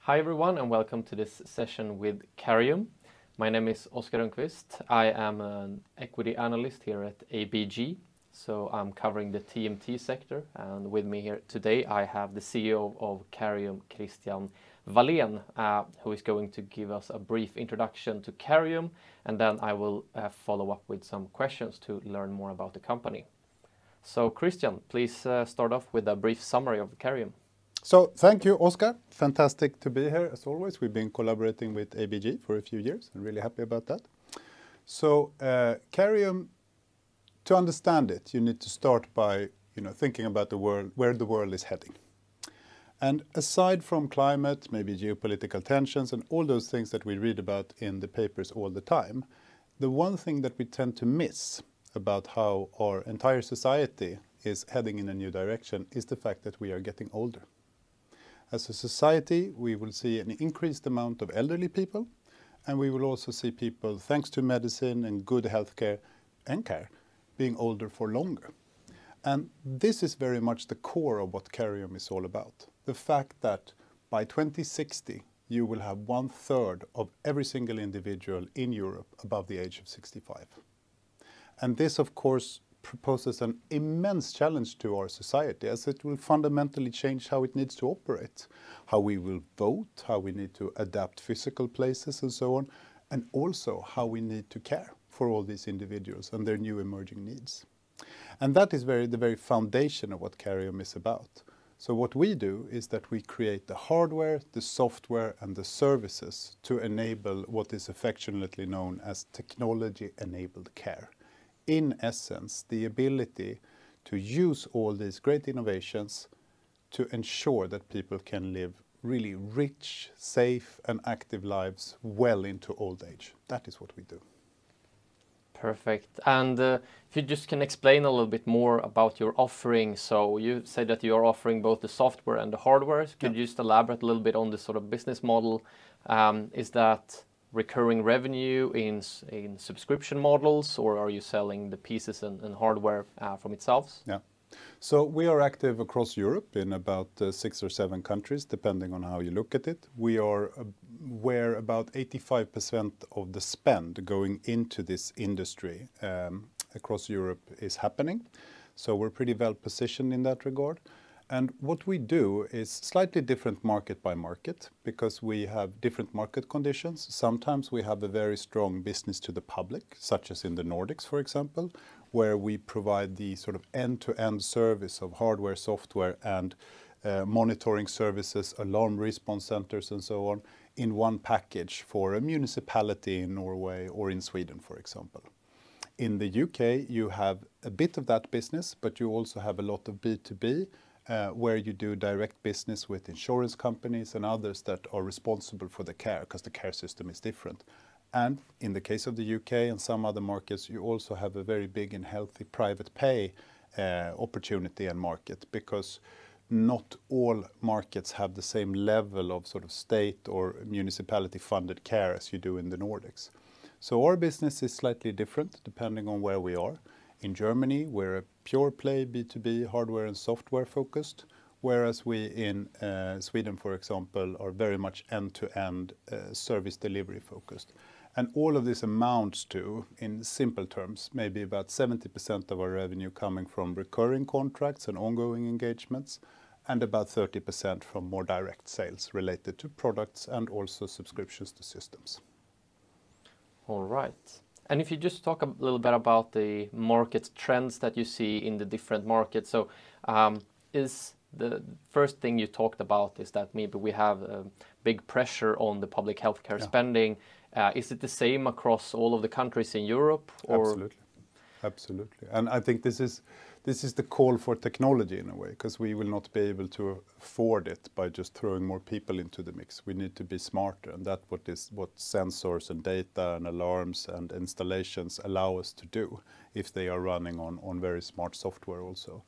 Hi everyone and welcome to this session with Careium. My name is Oskar Rönnqvist. I am an equity analyst here at ABG. So I'm covering the TMT sector, and with me here today I have the CEO of Careium, Christian Walén, who is going to give us a brief introduction to Careium, and then I will follow up with some questions to learn more about the company. So Christian, please start off with a brief summary of Careium. So thank you, Oskar. Fantastic to be here as always. We've been collaborating with ABG for a few years. I'm really happy about that. So Careium, to understand it, you need to start by thinking about the world, where the world is heading. And aside from climate, maybe geopolitical tensions and all those things that we read about in the papers all the time, the one thing that we tend to miss about how our entire society is heading in a new direction is the fact that we are getting older. As a society, we will see an increased amount of elderly people, and we will also see people, thanks to medicine and good healthcare and care, being older for longer. And this is very much the core of what Careium is all about. The fact that by 2060, you will have 1/3 of every single individual in Europe above the age of 65. And this, of course, proposes an immense challenge to our society, as it will fundamentally change how it needs to operate, how we will vote, how we need to adapt physical places and so on, and also how we need to care for all these individuals and their new emerging needs. And that is the very foundation of what Careium is about. So what we do is that we create the hardware, the software, and the services to enable what is affectionately known as technology-enabled care. In essence, the ability to use all these great innovations to ensure that people can live really rich, safe, and active lives well into old age. That is what we do. Perfect. And if you just can explain a little bit more about your offering. So you said that you are offering both the software and the hardware. Could you just elaborate a little bit on this sort of business model? Is that recurring revenue in subscription models, or are you selling the pieces and hardware from itself? Yeah. So we are active across Europe in about 6 or 7 countries, depending on how you look at it. We are where about 85% of the spend going into this industry across Europe is happening. So we're pretty well positioned in that regard. And what we do is slightly different market by market, because we have different market conditions. Sometimes we have a very strong business to the public, such as in the Nordics, for example, where we provide the sort of end-to-end service of hardware, software, and monitoring services, alarm response centers, and so on, in one package for a municipality in Norway or in Sweden, for example. In the UK, you have a bit of that business, but you also have a lot of B2B, where you do direct business with insurance companies and others that are responsible for the care, because the care system is different. And in the case of the UK and some other markets, you also have a very big and healthy private pay opportunity and market, because not all markets have the same level of sort of state or municipality funded care as you do in the Nordics. So our business is slightly different depending on where we are. In Germany, we're a pure play B2B hardware and software focused, whereas we in Sweden, for example, are very much end-to-end service delivery focused. And all of this amounts to, in simple terms, maybe about 70% of our revenue coming from recurring contracts and ongoing engagements, and about 30% from more direct sales related to products and also subscriptions to systems. All right. And if you just talk a little bit about the market trends that you see in the different markets. So is the first thing you talked about is that maybe we have a big pressure on the public healthcare spending. Is it the same across all of the countries in Europe? Or? Absolutely. Absolutely. And I think this is the call for technology in a way, because we will not be able to afford it by just throwing more people into the mix. We need to be smarter, and that's what sensors and data and alarms and installations allow us to do if they are running on very smart software also.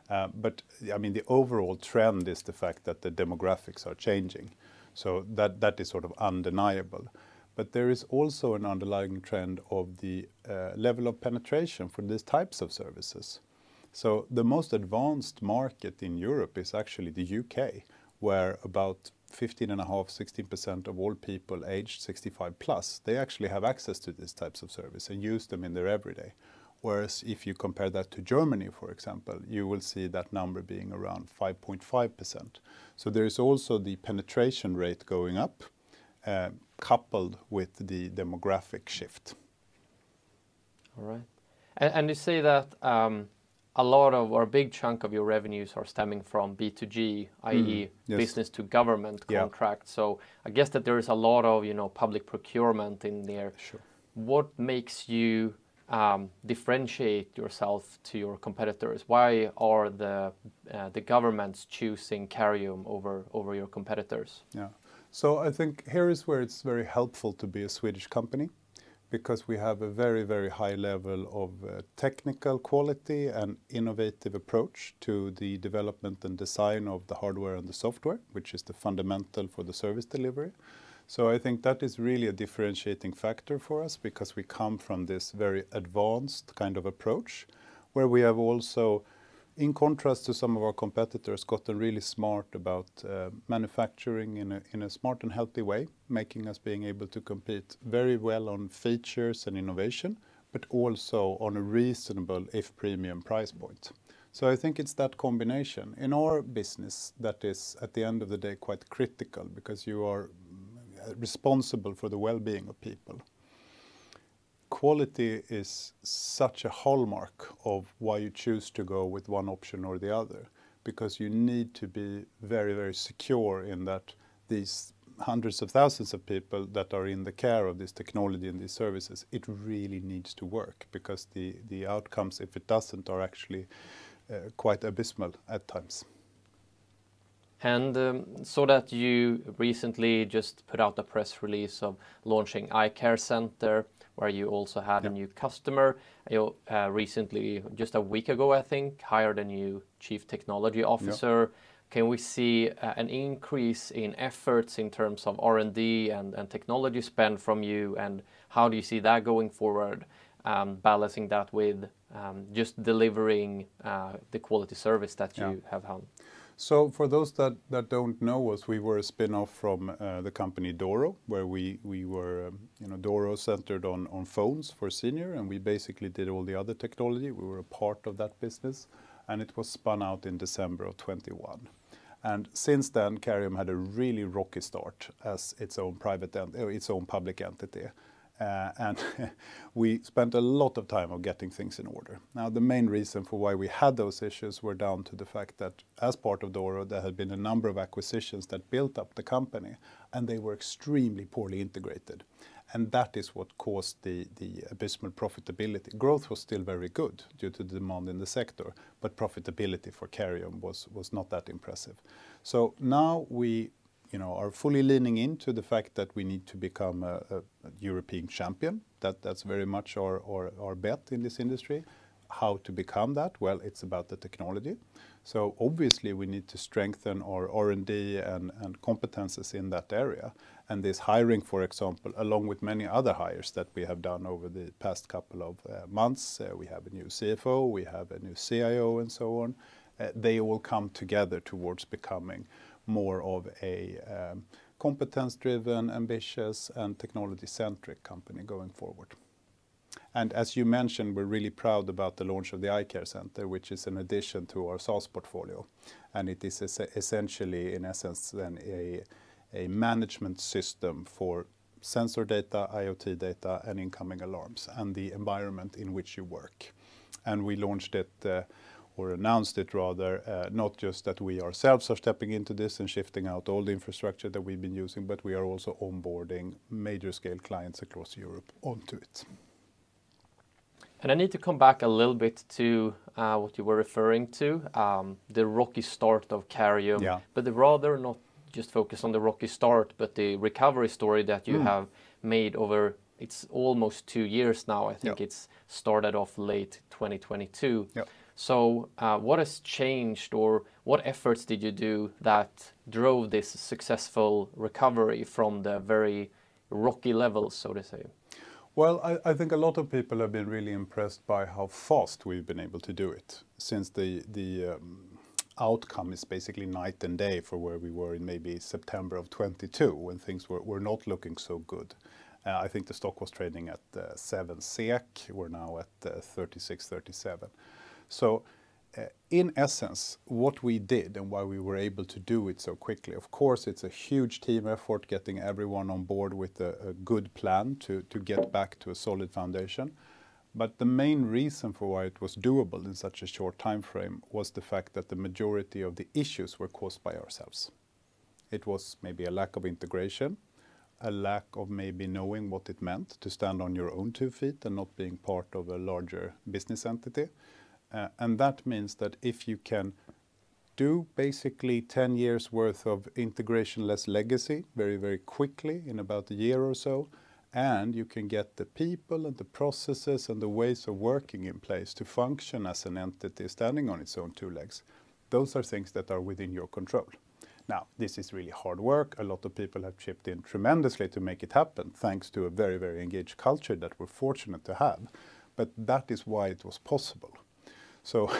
But I mean, the overall trend is the fact that the demographics are changing. So that is sort of undeniable. But there is also an underlying trend of the level of penetration for these types of services. So the most advanced market in Europe is actually the UK, where about 15.5%, 16% of all people aged 65 plus, they actually have access to these types of service and use them in their everyday. Whereas if you compare that to Germany, for example, you will see that number being around 5.5%. So there is also the penetration rate going up, coupled with the demographic shift. All right. And you say that a lot of, or a big chunk of your revenues are stemming from B2G, i.e. Yes. business to government contracts. So I guess that there is a lot of, public procurement in there. Sure. What makes you differentiate yourself to your competitors? Why are the governments choosing Careium over your competitors? Yeah. So I think here is where it's very helpful to be a Swedish company, because we have a very, very high level of technical quality and innovative approach to the development and design of the hardware and the software, which is the fundamental for the service delivery. So I think that is really a differentiating factor for us, because we come from this very advanced kind of approach, where we have also, in contrast to some of our competitors, gotten really smart about manufacturing in a smart and healthy way, making us being able to compete very well on features and innovation, but also on a reasonable, if premium, price point. So I think it's that combination in our business that is, at the end of the day, quite critical, because you are responsible for the well-being of people. Quality is such a hallmark of why you choose to go with one option or the other, because you need to be very, very secure in that these hundreds of thousands of people that are in the care of this technology and these services, it really needs to work, because the outcomes, if it doesn't, are actually quite abysmal at times. And so that you recently just put out a press release of launching iCare Center, where you also had a new customer. You recently, just a week ago, I think, hired a new chief technology officer. Can we see an increase in efforts in terms of R&D and technology spend from you? And how do you see that going forward, balancing that with just delivering the quality service that you have had? So for those that don't know us, we were a spin-off from the company Doro, where we were, Doro centered on phones for senior, and we basically did all the other technology. We were a part of that business, and it was spun out in December of 21. And since then, Careium had a really rocky start as its own public entity. And we spent a lot of time on getting things in order. Now, the main reason for why we had those issues were down to the fact that as part of Doro, there had been a number of acquisitions that built up the company, and they were extremely poorly integrated. And that is what caused the abysmal profitability. Growth was still very good due to the demand in the sector, but profitability for Careium was not that impressive. So now we are fully leaning into the fact that we need to become a European champion. That's very much our bet in this industry. How to become that? Well, it's about the technology. So obviously we need to strengthen our R&D and competences in that area. And this hiring, for example, along with many other hires that we have done over the past couple of months, we have a new CFO, we have a new CIO and so on. They all come together towards becoming more of a competence-driven, ambitious, and technology-centric company going forward. And as you mentioned, we're really proud about the launch of the iCare Center, which is an addition to our SaaS portfolio. And it is essentially, in essence, then a management system for sensor data, IoT data, and incoming alarms, and the environment in which you work. And we launched it or announced it rather, not just that we ourselves are stepping into this and shifting out all the infrastructure that we've been using, but we are also onboarding major scale clients across Europe onto it. And I need to come back a little bit to what you were referring to, the rocky start of Careium, but rather not just focus on the rocky start, but the recovery story that you have made over, it's almost 2 years now. I think it's started off late 2022. So what has changed, or what efforts did you do that drove this successful recovery from the very rocky levels, so to say? Well, I think a lot of people have been really impressed by how fast we've been able to do it. Since the outcome is basically night and day for where we were in maybe September of 22 when things were not looking so good. I think the stock was trading at 7 SEK. We're now at 36, 37. So in essence, what we did and why we were able to do it so quickly, of course, it's a huge team effort getting everyone on board with a good plan to get back to a solid foundation. But the main reason for why it was doable in such a short time frame was the fact that the majority of the issues were caused by ourselves. It was maybe a lack of integration, a lack of maybe knowing what it meant to stand on your own 2 feet and not being part of a larger business entity. And that means that if you can do basically 10 years worth of integration-less legacy very, very quickly in about a year or so, and you can get the people and the processes and the ways of working in place to function as an entity standing on its own 2 legs, those are things that are within your control. Now, this is really hard work. A lot of people have chipped in tremendously to make it happen, thanks to a very, very engaged culture that we're fortunate to have. But that is why it was possible. So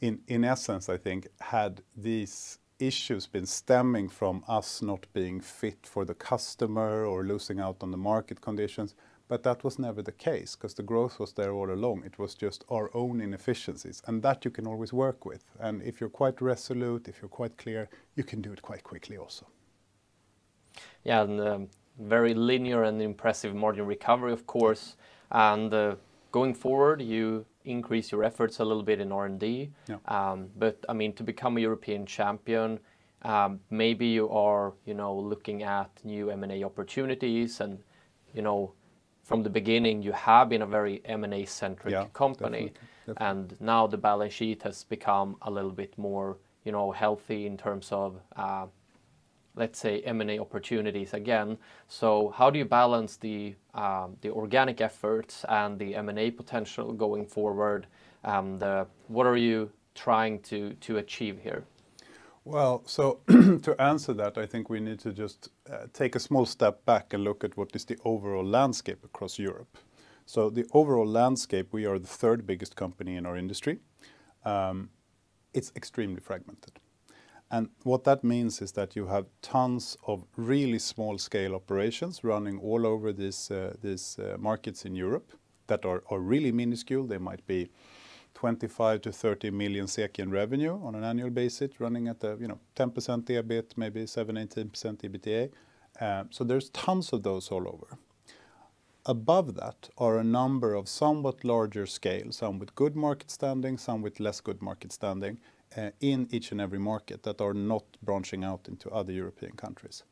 in essence, I think, had these issues been stemming from us not being fit for the customer or losing out on the market conditions, but that was never the case because the growth was there all along. It was just our own inefficiencies, and that you can always work with. And if you're quite resolute, if you're quite clear, you can do it quite quickly also. Yeah, and very linear and impressive margin recovery, of course. And going forward, you increase your efforts a little bit in R&D. Yeah. But I mean, to become a European champion, maybe you are, looking at new M&A opportunities, and, from the beginning, you have been a very M&A centric company. Definitely. And now the balance sheet has become a little bit more, healthy in terms of, let's say, M&A opportunities again. So how do you balance the organic efforts and the M&A potential going forward? What are you trying to achieve here? Well, so to answer that, I think we need to just take a small step back and look at what is the overall landscape across Europe. So the overall landscape, we are the 3rd biggest company in our industry. It's extremely fragmented. And what that means is that you have tons of really small scale operations running all over these markets in Europe that are really minuscule. They might be 25 to 30 million SEK in revenue on an annual basis, running at 10% EBIT, maybe 7-18% EBITDA. So there's tons of those all over. Above that are a number of somewhat larger scale, some with good market standing, some with less good market standing, in each and every market that are not branching out into other European countries.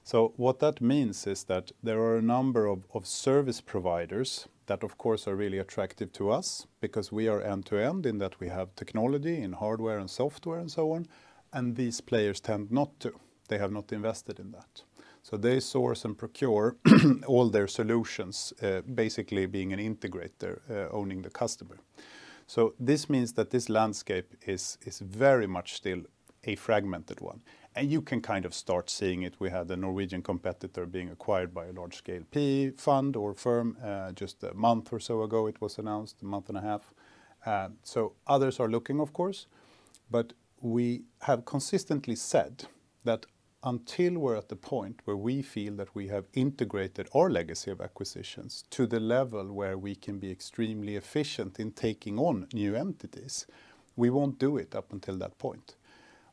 So what that means is that there are a number of service providers that of course are really attractive to us because we are end-to-end in that we have technology in hardware and software and so on, and these players tend not to. They have not invested in that. So they source and procure all their solutions, basically being an integrator, owning the customer. So this means that this landscape is very much still a fragmented one. And you can kind of start seeing it. We had a Norwegian competitor being acquired by a large-scale PE fund or firm just a month or so ago. It was announced, a month and a half. So others are looking, of course. But we have consistently said that until we're at the point where we feel that we have integrated our legacy of acquisitions to the level where we can be extremely efficient in taking on new entities, we won't do it up until that point.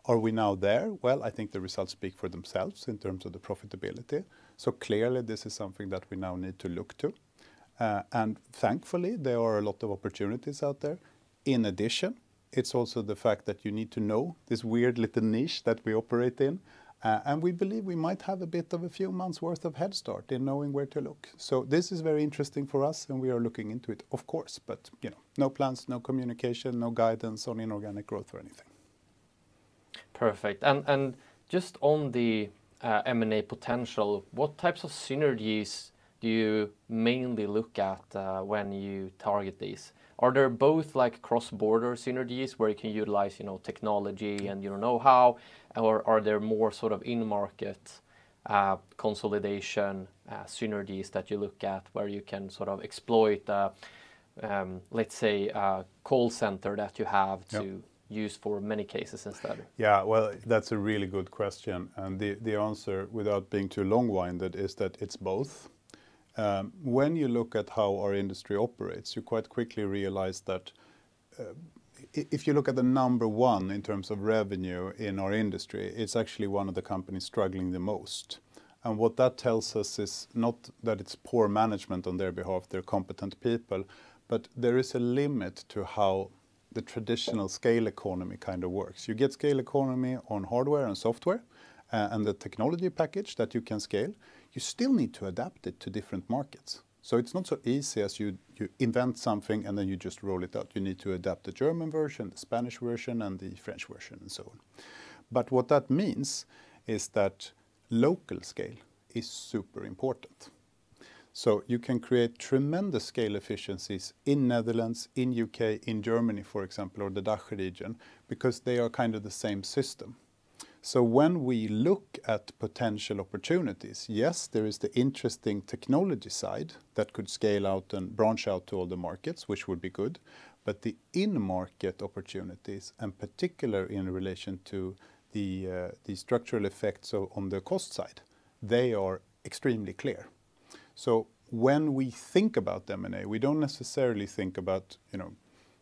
Are we now there? Well, I think the results speak for themselves in terms of the profitability. So clearly this is something that we now need to look to. And thankfully, there are a lot of opportunities out there. In addition, it's also the fact that you need to know this weird little niche that we operate in. And we believe we might have a bit of a few months worth of head start in knowing where to look. So this is very interesting for us and we are looking into it, of course. But no plans, no communication, no guidance on inorganic growth or anything. Perfect. And just on the M&A potential, what types of synergies do you mainly look at when you target these? Are there both like cross-border synergies where you can utilize, technology and know-how, or are there more sort of in-market consolidation synergies that you look at where you can sort of exploit, let's say, a call center that you have to used for many cases instead? Yeah, well, that's a really good question. And the answer, without being too long-winded, is that it's both. When you look at how our industry operates, you quite quickly realize that if you look at the number one in terms of revenue in our industry, it's actually one of the companies struggling the most. And what that tells us is not that it's poor management on their behalf, they're competent people, but there is a limit to how the traditional scale economy kind of works. You get scale economy on hardware and software and the technology package that you can scale. You still need to adapt it to different markets. So it's not so easy as you invent something and then you just roll it out. You need to adapt the German version, the Spanish version, and the French version, and so on. But what that means is that local scale is super important. So you can create tremendous scale efficiencies in Netherlands, in UK, in Germany, for example, or the DACH region, because they are kind of the same system. So when we look at potential opportunities, yes, there is the interesting technology side that could scale out and branch out to all the markets, which would be good. But the in-market opportunities, and particular in relation to the structural effects on the cost side, they are extremely clear. So when we think about M&A, we don't necessarily think about,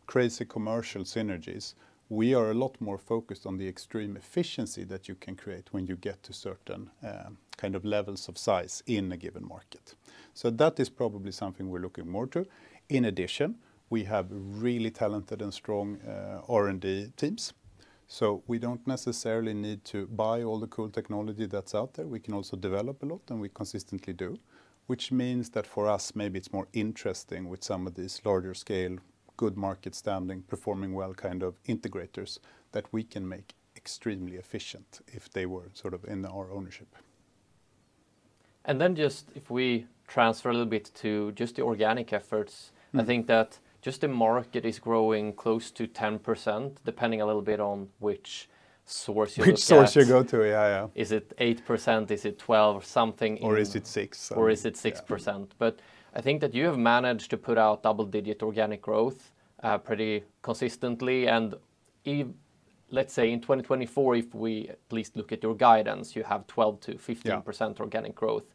crazy commercial synergies. We are a lot more focused on the extreme efficiency that you can create when you get to certain kind of levels of size in a given market. So that is probably something we're looking more to. In addition, we have really talented and strong R&D teams. So we don't necessarily need to buy all the cool technology that's out there. We can also develop a lot, and we consistently do, which means that for us, maybe it's more interesting with some of these larger scale, good market standing, performing well kind of integrators that we can make extremely efficient if they were sort of in our ownership. And then just if we transfer a little bit to just the organic efforts, I think that just the market is growing close to 10%, depending a little bit on which source you look at. Which source you go to, yeah. Is it 8%, is it 12 or something? Or is it 6? Or is it 6%? Yeah. But I think that you have managed to put out double-digit organic growth pretty consistently. And let's say in 2024, if we at least look at your guidance, you have 12 to 15% organic growth.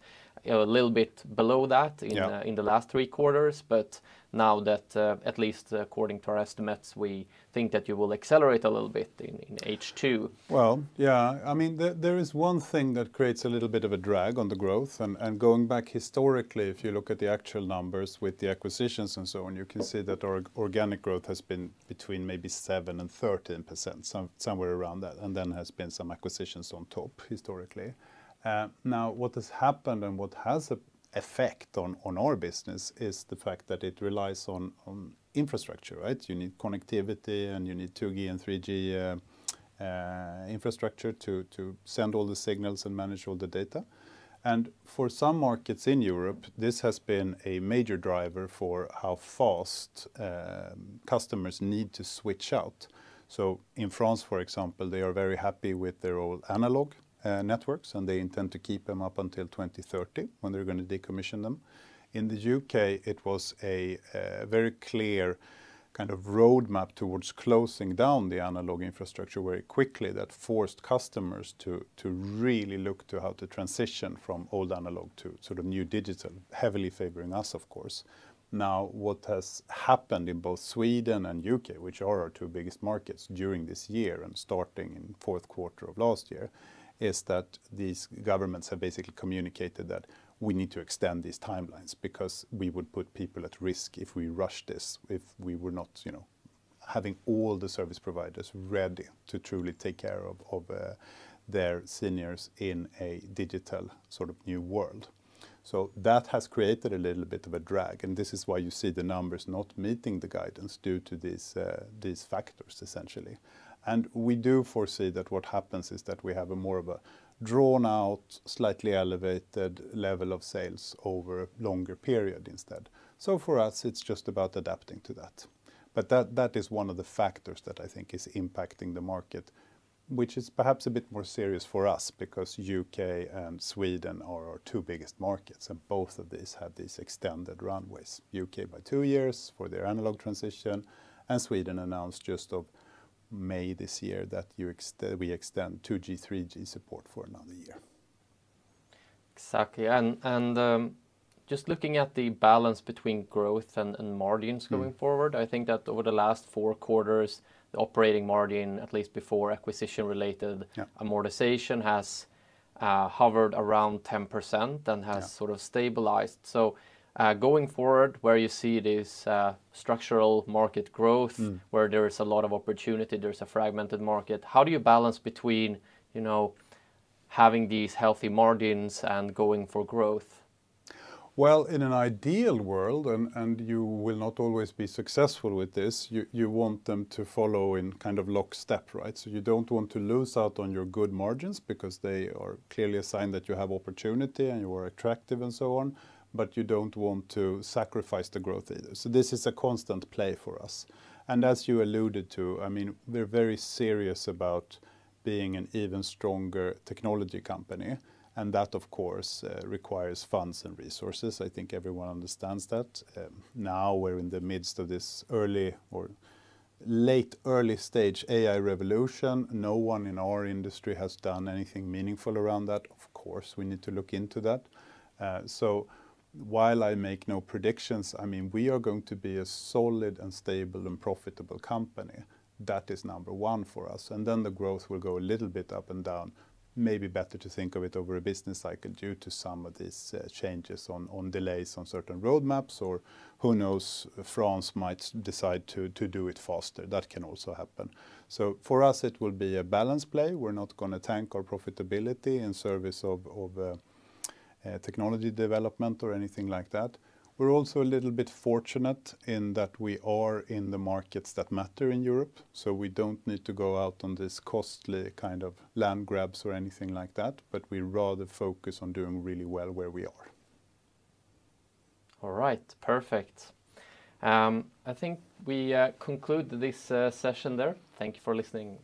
A little bit below that in the last 3 quarters, but now that at least according to our estimates, we think that you will accelerate a little bit in H2. Well, yeah, I mean, there is one thing that creates a little bit of a drag on the growth, and going back historically, if you look at the actual numbers with the acquisitions and so on, you can see that our organic growth has been between maybe 7 and 13%, somewhere around that, and then has been some acquisitions on top historically. Now, what has happened and what has an effect on our business is the fact that it relies on infrastructure, right? You need connectivity and you need 2G and 3G infrastructure to send all the signals and manage all the data. And for some markets in Europe, this has been a major driver for how fast customers need to switch out. So in France, for example, they are very happy with their old analog networks, and they intend to keep them up until 2030 when they're going to decommission them. In the UK, it was a very clear kind of roadmap towards closing down the analog infrastructure very quickly that forced customers to really look to how to transition from old analog to sort of new digital, heavily favoring us, of course. Now, what has happened in both Sweden and UK, which are our 2 biggest markets during this year and starting in 4th quarter of last year, is that these governments have basically communicated that we need to extend these timelines because we would put people at risk if we rush this, if we were not, having all the service providers ready to truly take care of their seniors in a digital sort of new world. So that has created a little bit of a drag, and this is why you see the numbers not meeting the guidance due to these factors, essentially. And we do foresee that what happens is that we have a more of a drawn out, slightly elevated level of sales over a longer period instead. So for us, it's just about adapting to that. But that is one of the factors that I think is impacting the market, which is perhaps a bit more serious for us because UK and Sweden are our 2 biggest markets, and both of these have these extended runways. UK by 2 years for their analog transition, and Sweden announced just May this year that we extend 2G, 3G support for another year. Exactly, and just looking at the balance between growth and margins going forward, I think that over the last 4 quarters, the operating margin, at least before acquisition-related amortization, has hovered around 10% and has sort of stabilized. So going forward, where you see this structural market growth, where there is a lot of opportunity, there's a fragmented market, how do you balance between, you know, having these healthy margins and going for growth? Well, in an ideal world, and you will not always be successful with this, you want them to follow in kind of lockstep, right? So you don't want to lose out on your good margins because they are clearly a sign that you have opportunity and you are attractive and so on, but you don't want to sacrifice the growth either. So this is a constant play for us. And as you alluded to, I mean, we're very serious about being an even stronger technology company. And that, of course, requires funds and resources. I think everyone understands that. Now we're in the midst of this early stage AI revolution. No one in our industry has done anything meaningful around that. Of course, we need to look into that. So while I make no predictions, I mean, we are going to be a solid and stable and profitable company. That is number one for us. And then the growth will go a little bit up and down. Maybe better to think of it over a business cycle due to some of these changes on delays on certain roadmaps, or who knows, France might decide to do it faster. That can also happen. So for us, it will be a balance play. We're not going to tank our profitability in service of technology development or anything like that. We're also a little bit fortunate in that we are in the markets that matter in Europe, so we don't need to go out on this costly kind of land grabs or anything like that, but we rather focus on doing really well where we are. All right, perfect. I think we conclude this session there. Thank you for listening.